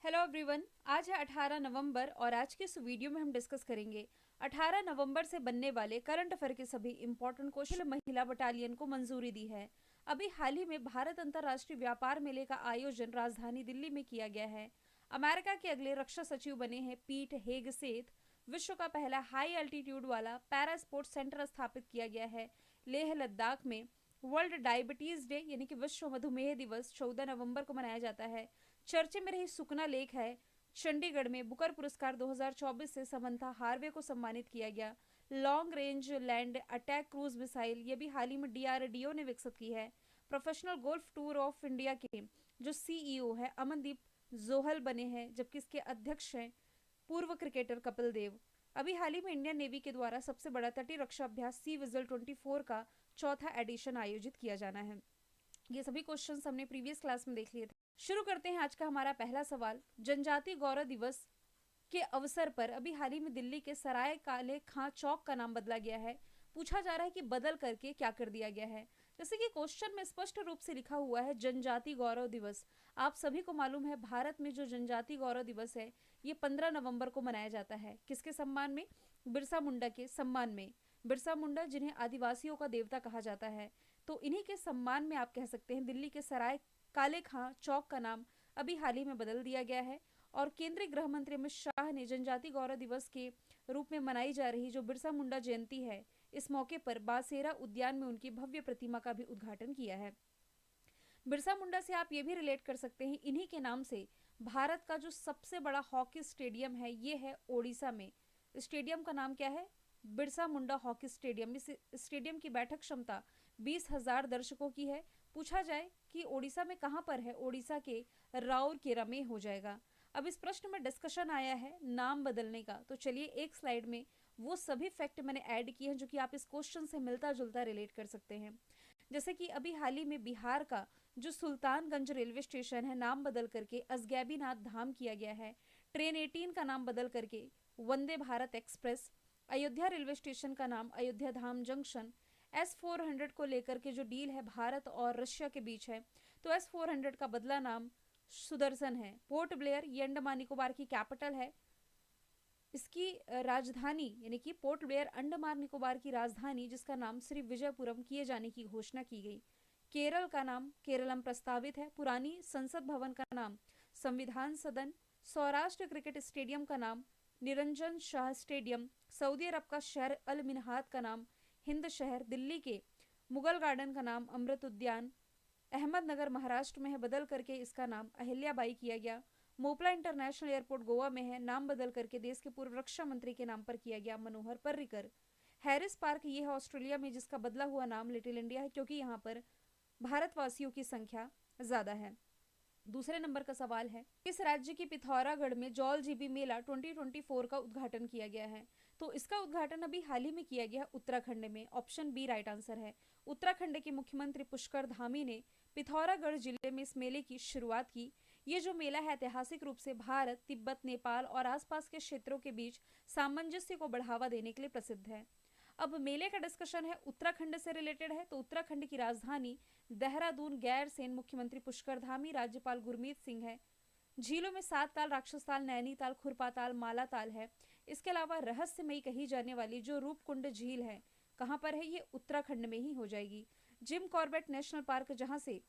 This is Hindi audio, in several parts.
Hello everyone. आज है 18 नवंबर और आज के इस वीडियो में हम डिस्कस करेंगे 18 नवंबर से बनने वाले करंट अफेयर के सभी इंपॉर्टेंट क्वेश्चन। महिला बटालियन को मंजूरी दी है। अभी हाल ही में भारत अंतर्राष्ट्रीय व्यापार मेले का आयोजन राजधानी दिल्ली में किया गया है। अमेरिका के अगले रक्षा सचिव बने हैं पीट हेगसेथ। विश्व का पहला हाई एल्टीट्यूड वाला पैरा स्पोर्ट्स सेंटर स्थापित किया गया है लेह लद्दाख में। वर्ल्ड डायबिटीज डे यानी कि विश्व मधुमेह दिवस 14 नवंबर को मनाया जाता है। चर्चे में रही सुकना लेक है चंडीगढ़ में। बुकर पुरस्कार 2024 से समंथा हार्वे को सम्मानित किया गया। Long range land attack cruise missile ये भी हाल ही में डीआरडीओ ने विकसित की है। Professional golf tour of India के जो सीईओ है अमनदीप जोहल बने हैं, जबकि इसके अध्यक्ष हैं पूर्व क्रिकेटर कपिल देव। अभी हाल ही में इंडियन नेवी के द्वारा सबसे बड़ा तटीय रक्षा अभ्यास सी विजिल 24 का चौथा एडिशन आयोजित किया जाना है। ये सभी क्वेश्चंस हमने प्रीवियस क्लास में देख लिए थे। शुरू करते हैं आज का हमारा पहला सवाल। जनजातीय गौरव दिवस के अवसर पर अभी हाल ही में दिल्ली के सराय काले खां चौक का नाम बदला गया है। पूछा जा रहा है कि बदल करके क्या कर दिया गया है। जैसे कि क्वेश्चन में स्पष्ट रूप से लिखा हुआ है जनजातीय गौरव दिवस। आप सभी को मालूम है भारत में जो जनजातीय गौरव दिवस है ये 15 नवंबर को मनाया जाता है। किसके सम्मान में? बिरसा मुंडा के सम्मान में। बिरसा मुंडा जिन्हें आदिवासियों का देवता कहा जाता है, तो इन्हीं के सम्मान में आप कह सकते हैं दिल्ली के सराय काले खां चौक का नाम अभी हाल ही में बदल दिया गया है। और केंद्रीय गृह मंत्री अमित शाह ने जनजातीय गौरव दिवस के रूप में मनाई जा रही जो बिरसा मुंडा जयंती है, इस मौके पर बासेरा उद्यान में उनकी भव्य प्रतिमा का भी उद्घाटन किया है। बिरसा मुंडा से आप ये भी रिलेट कर सकते हैं, इन्हीं के नाम से भारत का जो सबसे बड़ा हॉकी स्टेडियम है ये है ओडिशा में। स्टेडियम का नाम क्या है? Birsa Munda hockey stadium. इस स्टेडियम की बैठक क्षमता 20,000 दर्शकों की है। पूछा जाए कि ओडिशा में कहाँ पर है? ओडिशा के राउरकेला में हो जाएगा। अब इस प्रश्न में डिस्कशन आया है नाम बदलने का, तो चलिए एक स्लाइड में वो सभी फैक्ट मैंने ऐड किए हैं जो कि आप इस क्वेश्चन से मिलता जुलता रिलेट कर सकते हैं। जैसे कि अभी हाल ही में बिहार का जो सुल्तानगंज रेलवे स्टेशन है नाम बदल करके असगैबीनाथ धाम किया गया है। ट्रेन 18 का नाम बदल करके Vande Bharat express. Ayodhya railway station का नाम अयोध्या धाम जंक्शन। S-400 को लेकर के जो डील है भारत और रशिया के बीच है, तो S-400 का बदला नाम सुदर्शन है। पोर्ट ब्लेयर ये अंडमान निकोबार की कैपिटल है। इसकी राजधानी यानी कि पोर्ट ब्लेयर अंडमान निकोबार की राजधानी जिसका नाम श्री विजयपुरम किए जाने की घोषणा की गई। केरल का नाम केरलम प्रस्तावित है। पुरानी संसद भवन का नाम संविधान सदन। सौराष्ट्र क्रिकेट स्टेडियम का नाम निरंजन शाह स्टेडियम। सऊदी अरब का शहर अल मिनहात का नाम हिंद शहर। दिल्ली के मुगल गार्डन का नाम अमृत उद्यान। अहमदनगर महाराष्ट्र में है, बदल करके इसका नाम अहिल्याबाई किया गया। मोपला इंटरनेशनल एयरपोर्ट गोवा में है, नाम बदल करके देश के पूर्व रक्षा मंत्री के नाम पर किया गया मनोहर पर्रिकर। हैरिस पार्क ये है ऑस्ट्रेलिया में, जिसका बदला हुआ नाम लिटिल इंडिया है क्योंकि यहाँ पर भारतवासियों की संख्या ज्यादा है। दूसरे नंबर का सवाल है, इस राज्य की पिथौरागढ़ में जौल जीबी मेला 2024 का उद्घाटन किया गया है। तो इसका उद्घाटन अभी हाल ही में किया गया उत्तराखंड में। ऑप्शन बी राइट आंसर है। उत्तराखंड के मुख्यमंत्री पुष्कर धामी ने पिथौरागढ़ जिले में इस मेले की शुरुआत की। ये जो मेला है ऐतिहासिक रूप से भारत, तिब्बत, नेपाल और आसपास के क्षेत्रों के बीच सामंजस्य को बढ़ावा देने के लिए प्रसिद्ध है। अब मेले का डिस्कशन है उत्तराखंड से रिलेटेड है, तो उत्तराखंड की राजधानी देहरादून। गैरसैंण मुख्यमंत्री पुष्कर धामी, राज्यपाल गुरमीत सिंह है। झीलों में 7 ताल, राक्षस ताल, नैनीताल, खुरपा ताल, माला ताल है। इसके अलावा रहस्यमयी कही जाने वाली जो रूपकुंड झील है कहाँ पर है? ये उत्तराखंड में ही हो जाएगी। जिम कॉर्बेट नेशनल पार्क जहाँ से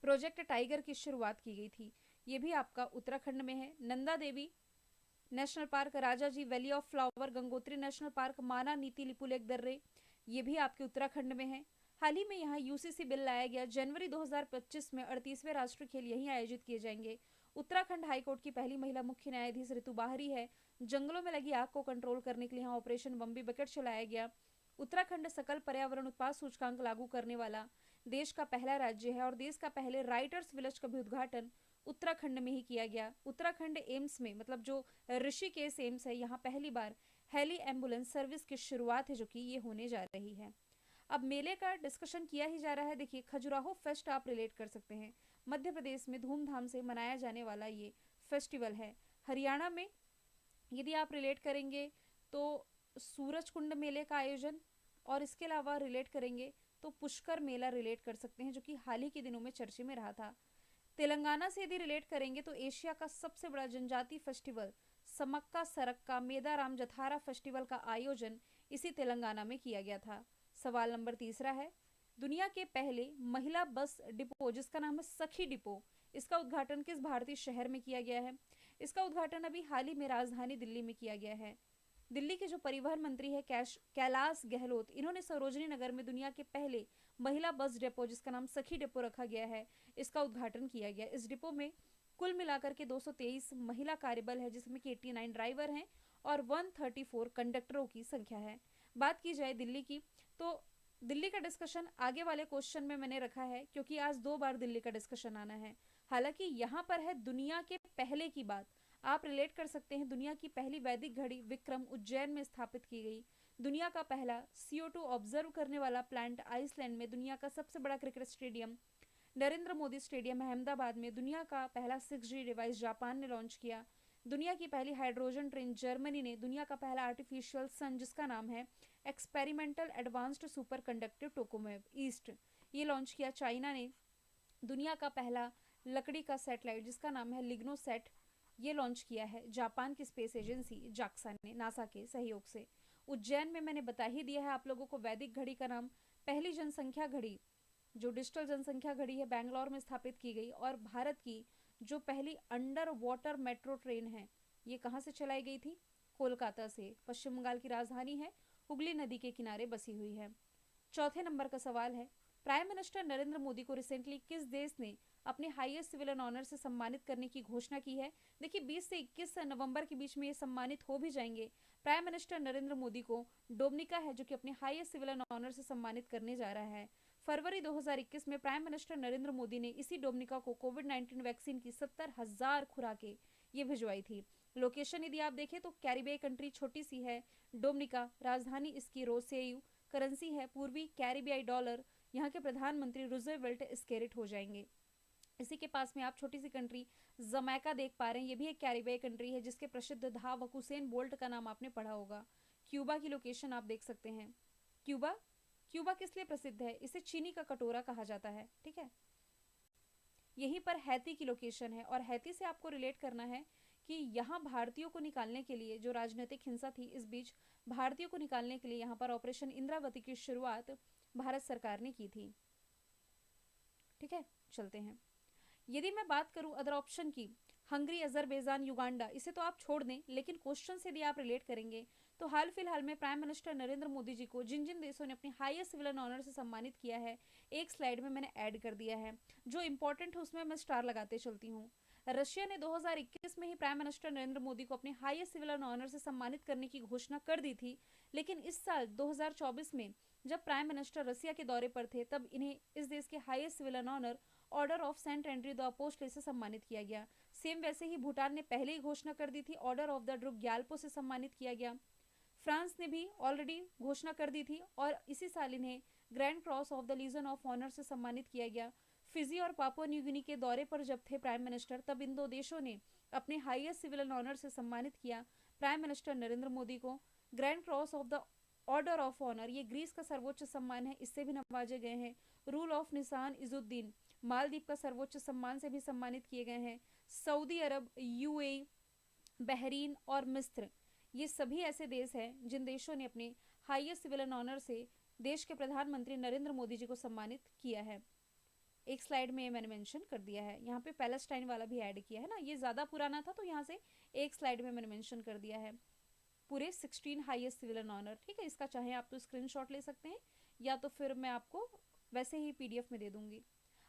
प्रोजेक्ट टाइगर की शुरुआत की गई थी, ये भी आपका उत्तराखंड में है। Nanda Devi national park, Rajaji valley of flower, Gangotri national park, Mana Niti Lipulekh दर्रे, ये भी आपके उत्तराखंड में है। हाल ही में यहाँ यूसीसी बिल लाया गया। जनवरी 2025 में 38वें राष्ट्रीय खेल यहीं आयोजित किए जाएंगे। उत्तराखंड हाईकोर्ट की पहली महिला मुख्य न्यायाधीश ऋतु बाहरी है। जंगलों में लगी आग को कंट्रोल करने के लिए यहाँ ऑपरेशन बम्बी बकेट चलाया गया। उत्तराखंड सकल पर्यावरण उत्पाद सूचकांक लागू करने वाला देश का पहला राज्य है और देश का पहले राइटर्स विलेज का भी उद्घाटन उत्तराखंड में ही किया गया। उत्तराखंड एम्स में, मतलब जो ऋषिकेश एम्स है, यहाँ पहली बार हेली एम्बुलेंस सर्विस की शुरुआत है जो कि ये होने जा रही है। अब मेले का डिस्कशन किया ही जा रहा है। देखिए खजुराहो फेस्ट आप रिलेट कर सकते हैं। मध्य प्रदेश में धूमधाम से मनाया जाने वाला ये फेस्टिवल है। हरियाणा में यदि आप रिलेट करेंगे तो सूरज कुंड मेले का आयोजन, और इसके अलावा रिलेट करेंगे तो पुष्कर मेला रिलेट कर सकते हैं जो कि हाल ही के दिनों में चर्चे में रहा था। तेलंगाना से यदि रिलेट करेंगे तो एशिया का सबसे बड़ा जनजाति फेस्टिवल समक्का सरक्का मेदाराम जथारा फेस्टिवल का आयोजन इसी तेलंगाना में किया गया था। सवाल नंबर तीसरा है, दुनिया के पहले महिला बस डिपो जिसका नाम है सखी डिपो, इसका उद्घाटन किस भारतीय शहर में किया गया है? इसका उद्घाटन अभी हाल ही में राजधानी दिल्ली में किया गया है। दिल्ली के जो परिवहन मंत्री है कैलाश गहलोत, इन्होंने सरोजनी नगर में दुनिया के पहले महिला बस डिपो जिसका नाम सखी डिपो रखा गया है, इसका उद्घाटन किया गया। इस डिपो में कुल मिलाकर के 223 महिला कार्यबल है, जिसमें कि 89 ड्राइवर हैं और 134 कंडक्टरों की संख्या है। बात की जाए दिल्ली की, तो दिल्ली का डिस्कशन आगे वाले क्वेश्चन में मैंने रखा है क्योंकि आज 2 बार दिल्ली का डिस्कशन आना है। हालांकि यहाँ पर है दुनिया के पहले की बात, आप रिलेट कर सकते हैं। दुनिया की पहली वैदिक घड़ी विक्रम उज्जैन में स्थापित की गई। दुनिया का पहला CO2 ऑब्जर्व करने वाला प्लांट आइसलैंड में। दुनिया का सबसे बड़ा cricket stadium Narendra Modi stadium Ahmedabad में। दुनिया का पहला 6G डिवाइस जापान ने लॉन्च किया। दुनिया की पहली हाइड्रोजन ट्रेन जर्मनी ने। दुनिया का पहला आर्टिफिशियल सन जिसका नाम है experimental advanced super conductive Tokamak East, ये लॉन्च किया चाइना ने। दुनिया का पहला लकड़ी का सैटेलाइट जिसका नाम है लिग्नोसैट, ये लॉन्च किया है जापान की स्पेस एजेंसी जाक्सा ने नासा के सहयोग से। उज्जैन में मैंने बता ही दिया है आप लोगों को वैदिक घड़ी का नाम। पहली जनसंख्या घड़ी जो डिजिटल जनसंख्या घड़ी है बैंगलोर में स्थापित की गई। और भारत की जो पहली अंडर वाटर मेट्रो ट्रेन है, ये कहाँ से चलाई गई थी? कोलकाता से। पश्चिम बंगाल की राजधानी है, हुगली नदी के किनारे बसी हुई है। चौथे नंबर का सवाल है, प्राइम मिनिस्टर नरेंद्र मोदी को रिसेंटली किस देश ने अपने हाईएस्ट सिविलियन ऑनर से सम्मानित करने की घोषणा की है? देखिए 20 से 21 नवंबर के बीच में ये सम्मानित हो भी जाएंगे। प्राइम मिनिस्टर नरेंद्र मोदी को डोमिनिका है जो कि अपने हाईएस्ट सिविलियन ऑनर से सम्मानित करने जा रहा है। फरवरी 2021 में प्राइम मिनिस्टर नरेंद्र मोदी ने इसी डोमिनिका को कोविड-19 वैक्सीन की 70,000 खुराकें ये भिजवाई थी। लोकेशन यदि आप देखें तो कैरिबियाई कंट्री छोटी सी है डोमिनिका, राजधानी इसकी रोसेयू, करेंसी है पूर्वी कैरिबियाई डॉलर। यहाँ के प्रधानमंत्री रूजवेल्ट स्केरिट हो जाएंगे। इसी के पास में आप छोटी सी कंट्री जमैका देख पा रहे हैं, ये भी एक कैरिबियाई कंट्री है जिसके प्रसिद्ध धावक हुसैन बोल्ट का नाम आपने पढ़ा होगा। क्यूबा की लोकेशन आप देख सकते हैं। क्यूबा क्यूबा किस लिए प्रसिद्ध है? इसे चीनी का कटोरा कहा जाता है, ठीक है। यहीं पर हैती की लोकेशन है और हैती से आपको रिलेट करना है कि यहाँ भारतीयों को निकालने के लिए जो राजनीतिक हिंसा थी, इस बीच भारतीयों को निकालने के लिए यहाँ पर ऑपरेशन इंद्रावती की शुरुआत भारत सरकार ने की थी, ठीक है। चलते हैं, यदि मैं बात करूं अदर ऑप्शन की, हंगरी, अजरबैजान, युगांडा, इसे तो आप छोड़ दें, लेकिन क्वेश्चन से यदि आप रिलेट करेंगे तो हाल फिलहाल में प्राइम मिनिस्टर नरेंद्र मोदी जी को जिन जिन देशों ने अपने हाईएस्ट सिविलियन ऑनर से सम्मानित किया है, एक स्लाइड में मैंने ऐड कर दिया है। जो इंपॉर्टेंट है उसमें मैं स्टार लगाते चलती हूँ। रशिया ने 2021 में ही प्राइम मिनिस्टर नरेंद्र मोदी को अपने हाईएस्ट सिविलियन ऑनर से सम्मानित करने की घोषणा कर दी थी, लेकिन इस साल 2024 में जब प्राइम मिनिस्टर रसिया के दौरे पर थे तब इन्हें इस देश के highest civilian honour Order of Saint Andrew the Apostle से सम्मानित किया गया। सेम वैसे ही भूटान ने पहले ही घोषणा कर दी थी, order of the Druk Gyalpo से सम्मानित किया गया। फ्रांस ने भी ऑलरेडी घोषणा कर दी थी और इसी साल इन्हें Grand Cross of the Legion of Honour से सम्मानित किया गया। फिजी और पापुआ न्यू गिनी के दौरे पर जब थे प्राइम मिनिस्टर, तब इन दो देशों ने अपने हाईएस्ट सिविलियन ऑनर से सम्मानित किया प्राइम मिनिस्टर नरेंद्र मोदी को। Grand Cross of the Order of Honour, ये ग्रीस का सर्वोच्च सम्मान है, इससे भी नवाजे गए हैं। रूल ऑफ निशान इजुद्दीन, मालदीव का सर्वोच्च सम्मान से भी सम्मानित किए गए हैं। सऊदी अरब, यूएई, बहरीन और मिस्र, ये सभी ऐसे देश हैं जिन देशों ने अपने हाईएस्ट सिविलियन ऑनर से देश के प्रधानमंत्री नरेंद्र मोदी जी को सम्मानित किया है। एक स्लाइड में मैंने मेंशन कर दिया है, यहाँ पे पैलेस्टाइन वाला भी ऐड किया है ना, ये ज़्यादा पुराना था तो यहाँ से एक स्लाइड में मैंने मेंशन कर दिया है पूरे 16 हाईएस्ट सिविलियन ऑनर, ठीक है। इसका चाहे आप तो स्क्रीनशॉट ले सकते हैं या तो फिर मैं आपको वैसे ही PDF में दे दूंगी।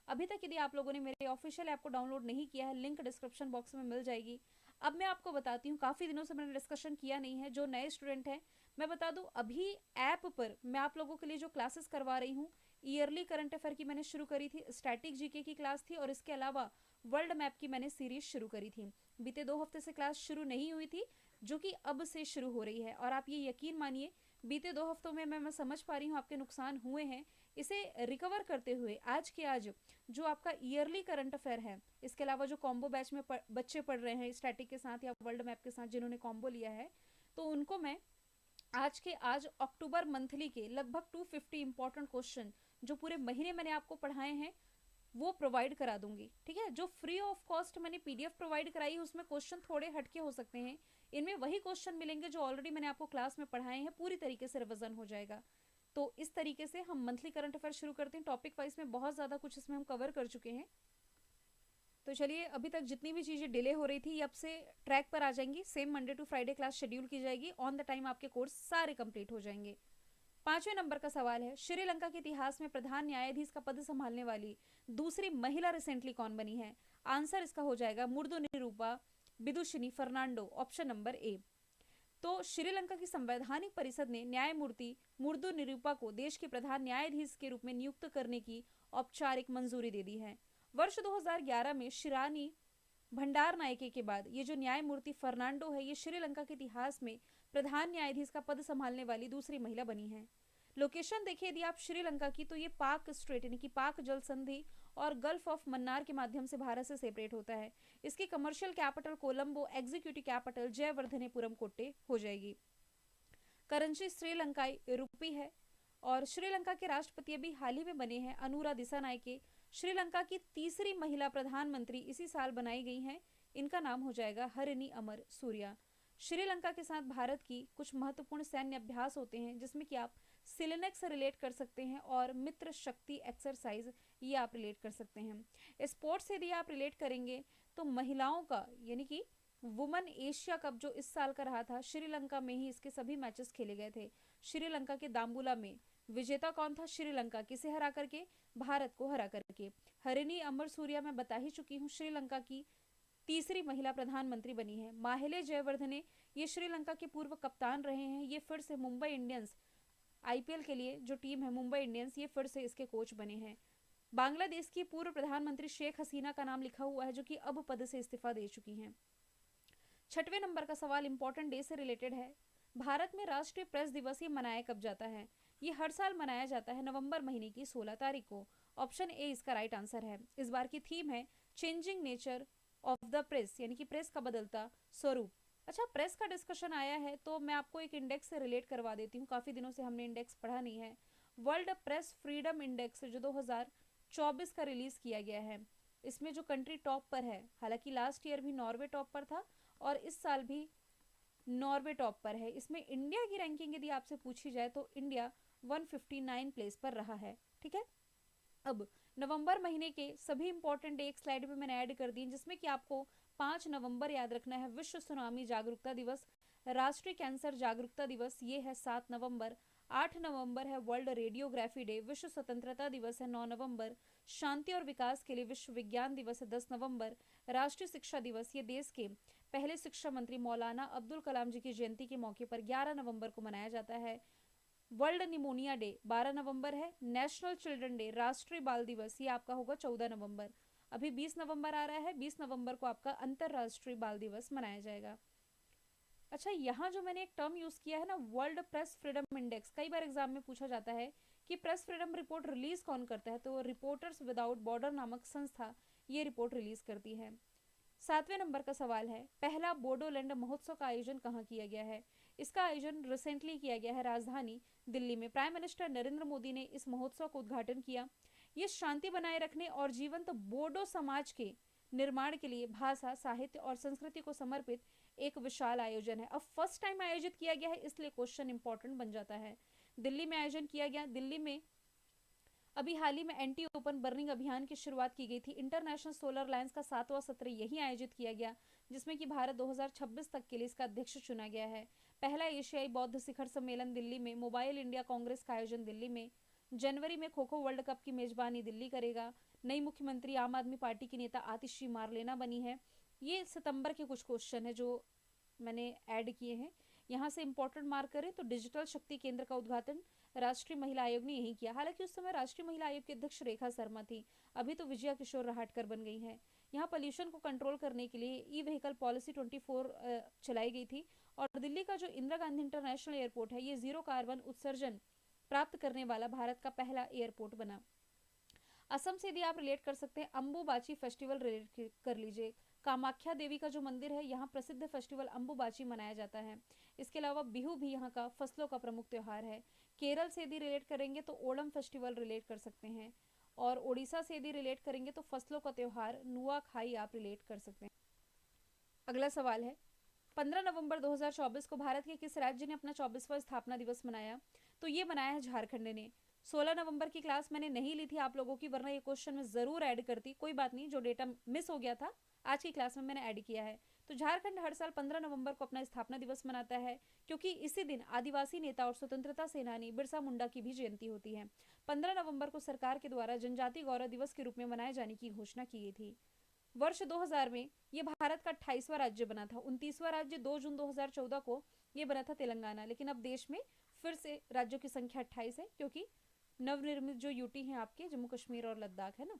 अभी तक यदि आप लोगों ने मेरे ऑफिशियल ऐप को डाउनलोड नहीं किया है, लिंक डिस्क्रिप्शन बॉक्स में मिल जाएगी। अब मैं आपको बताती हूँ, काफ़ी दिनों से मैंने डिस्कशन किया नहीं है, जो नए स्टूडेंट हैं मैं बता दूँ, अभी ऐप पर मैं आप लोगों के लिए जो क्लासेस करवा रही हूँ, ईयरली करंट अफेयर की मैंने शुरू करी थी, स्टैटिक जीके की क्लास थी और इसके अलावा वर्ल्ड मैप की मैंने सीरीज शुरू करी थी। बीते 2 हफ्ते से क्लास शुरू नहीं हुई थी, जो कि अब से शुरू हो रही है। और आप ये यकीन मानिए बीते 2 हफ्तों में मैं समझ पा रही हूँ आपके नुकसान हुए हैं, इसे रिकवर करते हुए आज के आज जो आपका ईयरली करंट अफेयर है, इसके अलावा जो कॉम्बो बैच में बच्चे पढ़ रहे हैं स्टैटिक के साथ या वर्ल्ड मैप के साथ जिन्होंने कॉम्बो लिया है, तो उनको मैं आज के आज अक्टूबर मंथली के लगभग 250 इंपॉर्टेंट क्वेश्चन जो पूरे महीने मैंने आपको पढ़ाए हैं, वो प्रोवाइड करा दूंगी। ठीक है, जो फ्री ऑफ कॉस्ट मैंने पीडीएफ प्रोवाइड कराई है उसमें क्वेश्चन थोड़े हटके हो सकते हैं, इनमें वही क्वेश्चन मिलेंगे जो ऑलरेडी मैंने आपको क्लास में पढ़ाए हैं, पूरी तरीके से रिवीजन हो जाएगा। तो इस तरीके से हम मंथली करंट अफेयर शुरू करते हैं। टॉपिक वाइज में बहुत ज़्यादा कुछ इसमें हम कवर कर चुके हैं। तो चलिए, अभी तक जितनी भी चीज़ें डिले हो रही थी ये अब से ट्रैक पर आ जाएंगी। Same Monday to Friday class schedule की जाएगी, ऑन द टाइम आपके कोर्स सारे कंप्लीट हो जाएंगे। 5वें नंबर का सवाल है, श्रीलंका के इतिहास में प्रधान न्यायाधीश का पद संभालने वाली दूसरी महिला रिसेंटली कौन बनी है? आंसर इसका हो जाएगा Murdo Nirupa Vidushini Fernando, option number A. तो श्रीलंका की संवैधानिक परिषद ने न्यायमूर्ति मुर्दो निरूपा को देश के प्रधान न्यायाधीश के रूप में नियुक्त करने की औपचारिक मंजूरी दे दी है। वर्ष 2011 में शिरानी भंडार नायके के बाद ये जो न्यायमूर्ति फर्नांडो है, ये श्रीलंका के इतिहास में प्रधान न्यायाधीश का पद संभालने वाली दूसरी महिला बनी है। लोकेशन देखिए यदि आप श्रीलंका की, तो ये पाक स्ट्रेट यानी कि पाक जल संधि और गल्फ ऑफ मन्नार के माध्यम से भारत से सेपरेट होता है। इसकी commercial capital Colombo, executive capital Jayawardenepura Kotte हो जाएगी। करेंसी श्रीलंकाई रुपी है। और श्रीलंका के राष्ट्रपति अभी हाल ही में बने हैं अनुरा दिसानायके। श्रीलंका की तीसरी महिला प्रधानमंत्री इसी साल बनाई गई हैं। इनका नाम हो जाएगा हरिनी अमर सूर्या। श्रीलंका के साथ भारत की कुछ महत्वपूर्ण सैन्य अभ्यास होते हैं, जिसमें कि आप सिलेनेक्स से रिलेट कर सकते हैं और मित्र शक्ति एक्सरसाइज ये आप रिलेट कर सकते हैं। स्पोर्ट्स से यदि आप रिलेट करेंगे तो महिलाओं का यानी कि वुमेन एशिया कप जो इस साल का रहा था, श्रीलंका में ही इसके सभी मैचेस खेले गए थे। श्रीलंका के दाम्बुला में विजेता कौन था? श्रीलंका। किसे हरा करके? भारत को हरा करके। हरिनी अमर सूर्या मैं बता ही चुकी हूँ, श्रीलंका की तीसरी महिला प्रधानमंत्री बनी है। माहेले जयवर्धने ये श्रीलंका के पूर्व कप्तान रहे हैं। ये फिर से मुंबई इंडियंस आईपीएल के लिए जो टीम है मुंबई इंडियंस, ये फिर से इसके कोच बने हैं। बांग्लादेश की पूर्व प्रधानमंत्री शेख हसीना का नाम लिखा हुआ है, जो कि अब पद से इस्तीफा दे चुकी हैं। 6वें नंबर का सवाल इंपॉर्टेंट डे से रिलेटेड है। भारत में राष्ट्रीय प्रेस दिवस ये मनाया कब जाता है? ये हर साल मनाया जाता है नवंबर महीने की 16 तारीख को। ऑप्शन ए इसका राइट आंसर है। इस बार की थीम है changing nature of the press, यानी कि प्रेस का बदलता स्वरूप। अच्छा, प्रेस का डिस्कशन आया है तो मैं आपको एक इंडेक्स से रिलेट करवा देती हूँ। काफ़ी दिनों से हमने इंडेक्स पढ़ा नहीं है। वर्ल्ड प्रेस फ्रीडम इंडेक्स जो 2024 का रिलीज किया गया है, इसमें जो कंट्री टॉप पर है, हालांकि लास्ट ईयर भी नॉर्वे टॉप पर था और इस साल भी नॉर्वे टॉप पर है। इसमें इंडिया की रैंकिंग यदि आपसे पूछी जाए तो इंडिया 159 प्लेस पर रहा है। ठीक है, अब नवंबर महीने के सभी इंपॉर्टेंट डे एक स्लाइड पे मैंने ऐड कर दिए, जिसमें कि आपको 5 नवंबर याद रखना है विश्व सुनामी जागरूकता दिवस। राष्ट्रीय कैंसर जागरूकता दिवस ये है 7 नवंबर। 8 नवंबर है वर्ल्ड रेडियोग्राफी डे। विश्व स्वतंत्रता दिवस है 9 नवंबर। शांति और विकास के लिए विश्व विज्ञान दिवस है 10 नवंबर। राष्ट्रीय शिक्षा दिवस ये देश के पहले शिक्षा मंत्री मौलाना अब्दुल कलाम जी की जयंती के मौके पर 11 नवंबर को मनाया जाता है। वर्ल्ड निमोनिया डे 12 नवंबर है। नेशनल चिल्ड्रन डे, राष्ट्रीय बाल दिवस, ये आपका होगा 14 नवंबर। अभी 20 नवंबर आ रहा है, 20 नवंबर को आपका अंतरराष्ट्रीय बाल दिवस मनाया जाएगा। अच्छा, यहाँ जो मैंने एक टर्म यूज किया है ना, वर्ल्ड प्रेस फ्रीडम इंडेक्स, कई बार एग्जाम में पूछा जाता है कि प्रेस फ्रीडम रिपोर्ट रिलीज कौन करता है, तो रिपोर्टर्स विदाउट बॉर्डर नामक संस्था ये रिपोर्ट रिलीज करती है। 7वें नंबर का सवाल है, पहला बोडोलैंड महोत्सव का आयोजन कहाँ किया गया है? इसका आयोजन रिसेंटली किया गया है राजधानी दिल्ली में। प्राइम मिनिस्टर नरेंद्र मोदी ने इस महोत्सव का उद्घाटन किया। ये शांति बनाए रखने और जीवंत बोडो समाज के निर्माण के लिए भाषा, साहित्य और संस्कृति को समर्पित एक विशाल आयोजन है। अब फर्स्ट टाइम आयोजित किया गया है, इसलिए क्वेश्चन इंपॉर्टेंट बन जाता है। दिल्ली में आयोजन किया गया। दिल्ली में अभी हाल ही में एंटी ओपन बर्निंग अभियान की शुरुआत की गई थी। इंटरनेशनल सोलर अलायंस का 7वां सत्र यही आयोजित किया गया, जिसमें कि भारत 2026 तक के लिए इसका अध्यक्ष चुना गया है। पहला एशियाई बौद्ध शिखर सम्मेलन दिल्ली में। मोबाइल इंडिया कांग्रेस का आयोजन दिल्ली में। जनवरी में खो खो वर्ल्ड कप की मेजबानी दिल्ली करेगा। नई मुख्यमंत्री आम आदमी पार्टी की नेता आतिशी मारलेना बनी है। ये सितंबर के कुछ क्वेश्चन है जो मैंने ऐड किए हैं। यहाँ से इंपॉर्टेंट मार्क करें तो डिजिटल शक्ति केंद्र का उद्घाटन राष्ट्रीय महिला आयोग ने यही किया। हालांकि उस समय राष्ट्रीय महिला आयोग की अध्यक्ष रेखा शर्मा थी, अभी तो विजया किशोर रहाटकर बन गई हैं। यहाँ पोल्यूशन को कंट्रोल करने के लिए ई व्हीकल पॉलिसी 24 चलाई गई थी। और दिल्ली का जो इंदिरा गांधी इंटरनेशनल एयरपोर्ट है, ये 0 कार्बन उत्सर्जन प्राप्त करने वाला भारत का पहला एयरपोर्ट बना। असम से यदि आप रिलेट कर सकते हैं, अम्बुबाची फेस्टिवल रिलेट कर लीजिए। कामाख्या देवी का जो मंदिर है, यहाँ प्रसिद्ध फेस्टिवल अम्बुबाची मनाया जाता है। इसके अलावा बिहू भी यहाँ का फसलों का प्रमुख त्यौहार है। केरल से यदि रिलेट करेंगे तो ओणम फेस्टिवल रिलेट कर सकते हैं। और ओडिशा से यदि रिलेट करेंगे तो फसलों का त्योहार नुआखाई आप रिलेट कर सकते हैं। अगला सवाल है, 15 नवंबर 2024 को भारत के किस राज्य ने अपना 24वां स्थापना दिवस मनाया? तो ये मनाया है झारखंड ने। 16 नवंबर की क्लास मैंने नहीं ली थी आप लोगों की, वरना ये क्वेश्चन मैं जरूर ऐड करती। कोई बात नहीं, जो डेटा मिस हो गया था आज की क्लास में मैंने ऐड किया है। तो झारखंड हर साल 15 नवंबर को अपना स्थापना दिवस मनाता है, क्योंकि इसी दिन आदिवासी नेता और स्वतंत्रता सेनानी बिरसा मुंडा की भी जयंती होती है। 15 नवंबर को सरकार के द्वारा जनजाति गौरव दिवस के रूप में मनाए जाने की घोषणा की गई थी। वर्ष 2000 में ये भारत का 28वां राज्य बना था। 29वां राज्य 2 जून 2014 को ये बना था तेलंगाना। लेकिन अब देश में फिर से राज्यों की संख्या 28 है, क्योंकि नवनिर्मित जो यूटी है आपके जम्मू कश्मीर और लद्दाख है ना।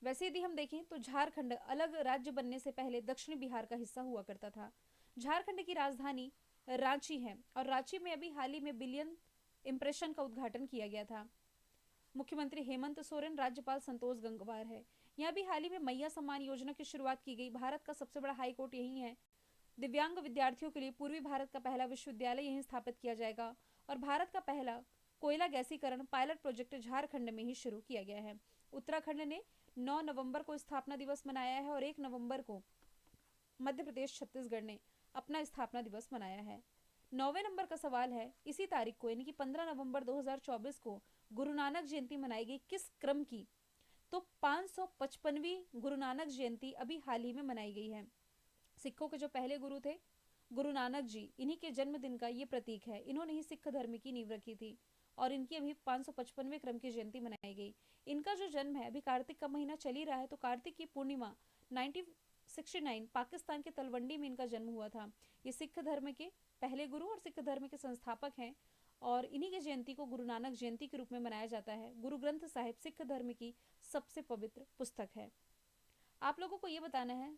वैसे यदि हम देखें तो झारखंड अलग राज्य बनने से पहले दक्षिणी बिहार का हिस्सा हुआ करता था। झारखंड की राजधानी रांची है और रांची में अभी हाल ही में बिलियन इंप्रेशन का उद्घाटन किया गया था। मुख्यमंत्री हेमंत सोरेन, राज्यपाल संतोष गंगवार है। यहाँ भी हाल ही में मैया सम्मान योजना की शुरुआत की गई। भारत का सबसे बड़ा हाई कोर्ट यही है। दिव्यांग विद्यार्थियों के लिए पूर्वी भारत का पहला विश्वविद्यालय यहीं स्थापित किया जाएगा और भारत का पहला कोयला गैसीकरण पायलट प्रोजेक्ट झारखंड में ही शुरू किया गया है। उत्तराखंड ने 9 नवंबर को स्थापना दिवस मनाया है और 1 नवंबर को मध्य प्रदेश छत्तीसगढ़ ने अपना स्थापना दिवस मनाया है। 9वें नंबर का सवाल है, इसी तारीख को यानी कि 15 नवंबर 2024 को गुरु नानक जयंती मनाई गई किस क्रम की? तो 555वीं गुरु नानक जयंती अभी हाल ही में मनाई गई है। सिखों के जो पहले गुरु थे गुरु नानक जी, इन्हीं के जन्मदिन का ये प्रतीक है। इन्होंने ही सिख धर्म की नींव रखी थी और इनकी अभी 555वें क्रम की जयंती मनाई गई। इनका जो जन्म है, अभी कार्तिक का महीना चल ही रहा है, तो कार्तिक की पूर्णिमा 1969 पाकिस्तान के तलवंडी में इनका जन्म हुआ था। ये सिख धर्म के पहले गुरु और सिख धर्म के संस्थापक हैं और इन्हीं की जयंती को गुरु नानक जयंती के रूप में मनाया जाता है। गुरु ग्रंथ साहिब सिख धर्म की सबसे पवित्र पुस्तक है। आप लोगों को ये बताना है,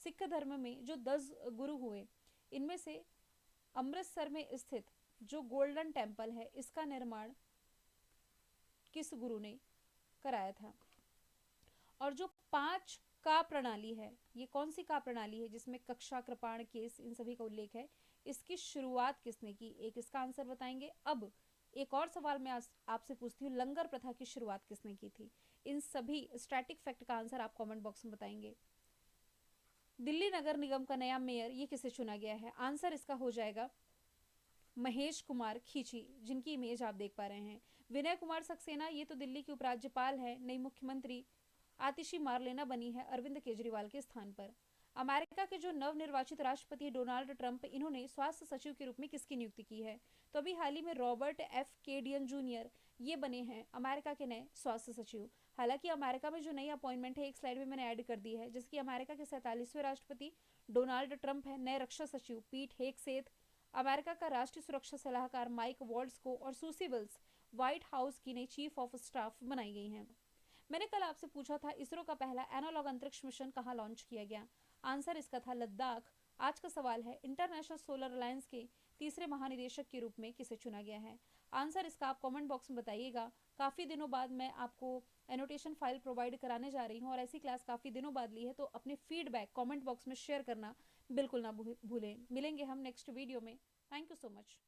सिख धर्म में जो 10 गुरु हुए, इनमें से अमृतसर में स्थित जो गोल्डन टेम्पल है, इसका निर्माण किस गुरु ने कराया था? और जो 5 का प्रणाली है, ये कौन सी का प्रणाली है जिसमें कक्षा, कृपाण, केस, इन सभी का उल्लेख है? इसकी शुरुआत किसने की? एक इसका आंसर बताएंगे। अब एक और सवाल मैं आपसे पूछती हूँ, लंगर प्रथा की शुरुआत किसने की थी? इन सभी स्टैटिक फैक्ट का आंसर आप कमेंट बॉक्स में बताएंगे। दिल्ली नगर निगम का नया मेयर ये किसे चुना गया है? आंसर इसका हो जाएगा महेश कुमार खींची, जिनकी इमेज आप देख पा रहे हैं। विनय कुमार सक्सेना ये तो दिल्ली की उपराज्यपाल है। नई मुख्यमंत्री आतिशी मार्लेना बनी है अरविंद केजरीवाल के स्थान पर। अमेरिका के जो नवनिर्वाचित राष्ट्रपति डोनाल्ड ट्रंप, इन्होंने स्वास्थ्य सचिव के रूप में किसकी नियुक्ति की है? तो अभी हाल ही में रॉबर्ट एफ केडियन जूनियर ये बने हैं अमेरिका के नए स्वास्थ्य सचिव। हालांकि अमेरिका में जो नई अपॉइंटमेंट है एक स्लाइड में मैंने ऐड कर दी है, जैसे कि अमेरिका के 47वें राष्ट्रपति डोनाल्ड ट्रंप है। नए रक्षा सचिव पीट हेगसेथ, अमेरिका का राष्ट्रीय सुरक्षा सलाहकार माइक वॉल्ट्स को और सूसी विल्स व्हाइट हाउस की नई चीफ ऑफ स्टाफ बनाई गई हैं। मैंने कल आपसे पूछा था इसरो का पहला एनालॉग अंतरिक्ष मिशन कहाँ लॉन्च किया गया? आंसर इसका था लद्दाख। आज का सवाल है, इंटरनेशनल सोलर अलायंस के तीसरे महानिदेशक के रूप में किसे चुना गया है? आंसर इसका आप कमेंट बॉक्स में बताइएगा। काफ़ी दिनों बाद मैं आपको एनोटेशन फाइल प्रोवाइड कराने जा रही हूँ और ऐसी क्लास काफ़ी दिनों बाद ली है, तो अपने फीडबैक कमेंट बॉक्स में शेयर करना बिल्कुल ना भूलें। मिलेंगे हम नेक्स्ट वीडियो में। Thank you so much.